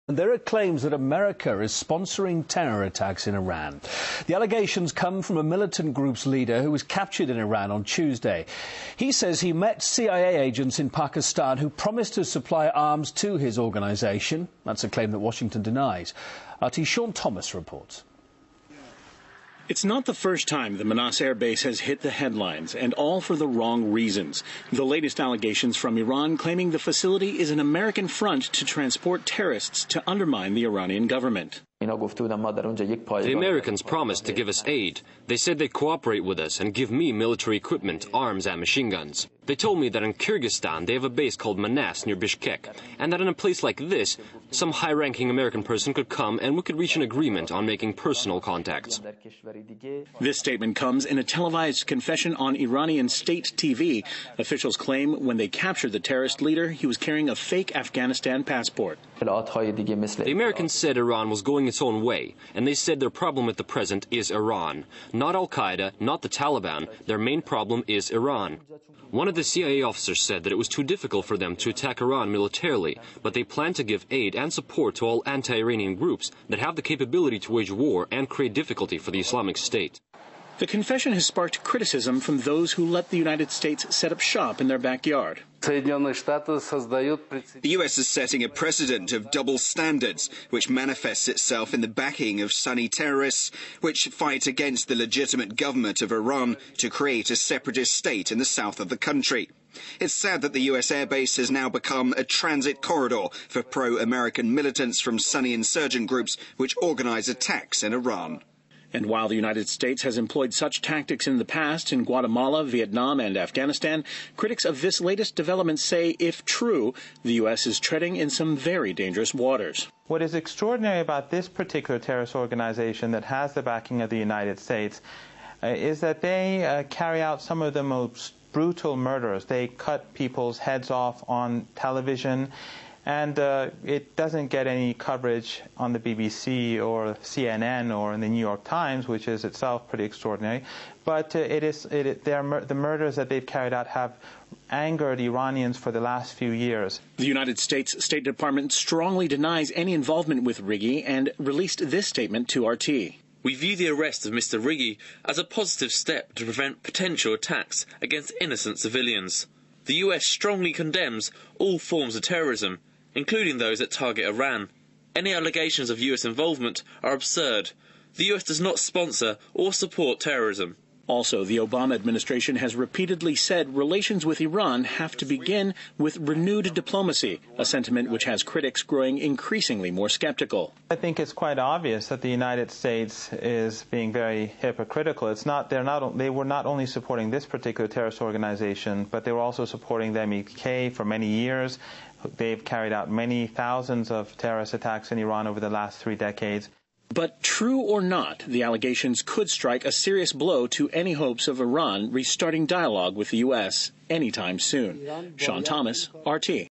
There are claims that America is sponsoring terror attacks in Iran. The allegations come from a militant group's leader who was captured in Iran on Tuesday. He says he met CIA agents in Pakistan who promised to supply arms to his organisation. That's a claim that Washington denies. RT Sean Thomas reports. It's not the first time the Manas Air Base has hit the headlines, and all for the wrong reasons. The latest allegations from Iran claiming the facility is an American front to transport terrorists to undermine the Iranian government. The Americans promised to give us aid. They said they'd cooperate with us and give me military equipment, arms and machine guns. They told me that in Kyrgyzstan they have a base called Manas near Bishkek, and that in a place like this, some high-ranking American person could come and we could reach an agreement on making personal contacts. This statement comes in a televised confession on Iranian state TV. Officials claim when they captured the terrorist leader, he was carrying a fake Afghanistan passport. The Americans said Iran was going its own way, and they said their problem at the present is Iran. Not Al-Qaeda, not the Taliban. Their main problem is Iran. One of the CIA officers said that it was too difficult for them to attack Iran militarily, but they plan to give aid and support to all anti-Iranian groups that have the capability to wage war and create difficulty for the Islamic State. The confession has sparked criticism from those who let the United States set up shop in their backyard. The U.S. is setting a precedent of double standards, which manifests itself in the backing of Sunni terrorists, which fight against the legitimate government of Iran to create a separatist state in the south of the country. It's sad that the U.S. airbase has now become a transit corridor for pro-American militants from Sunni insurgent groups which organize attacks in Iran. And while the United States has employed such tactics in the past in Guatemala, Vietnam, and Afghanistan, critics of this latest development say, if true, the U.S. is treading in some very dangerous waters. What is extraordinary about this particular terrorist organization that has the backing of the United States is that they carry out some of the most brutal murders. They cut people's heads off on television. And it doesn't get any coverage on the BBC or CNN or in the New York Times, which is itself pretty extraordinary. But the murders that they've carried out have angered Iranians for the last few years. The United States State Department strongly denies any involvement with Righi and released this statement to RT. We view the arrest of Mr. Righi as a positive step to prevent potential attacks against innocent civilians. The US strongly condemns all forms of terrorism, including those that target Iran. Any allegations of US involvement are absurd. The US does not sponsor or support terrorism. Also, the Obama administration has repeatedly said relations with Iran have to begin with renewed diplomacy, a sentiment which has critics growing increasingly more skeptical. I think it's quite obvious that the United States is being very hypocritical. They were not only supporting this particular terrorist organization, but they were also supporting the MEK for many years. They've carried out many thousands of terrorist attacks in Iran over the last 3 decades. But true or not, the allegations could strike a serious blow to any hopes of Iran restarting dialogue with the U.S. anytime soon. Sean Thomas, RT.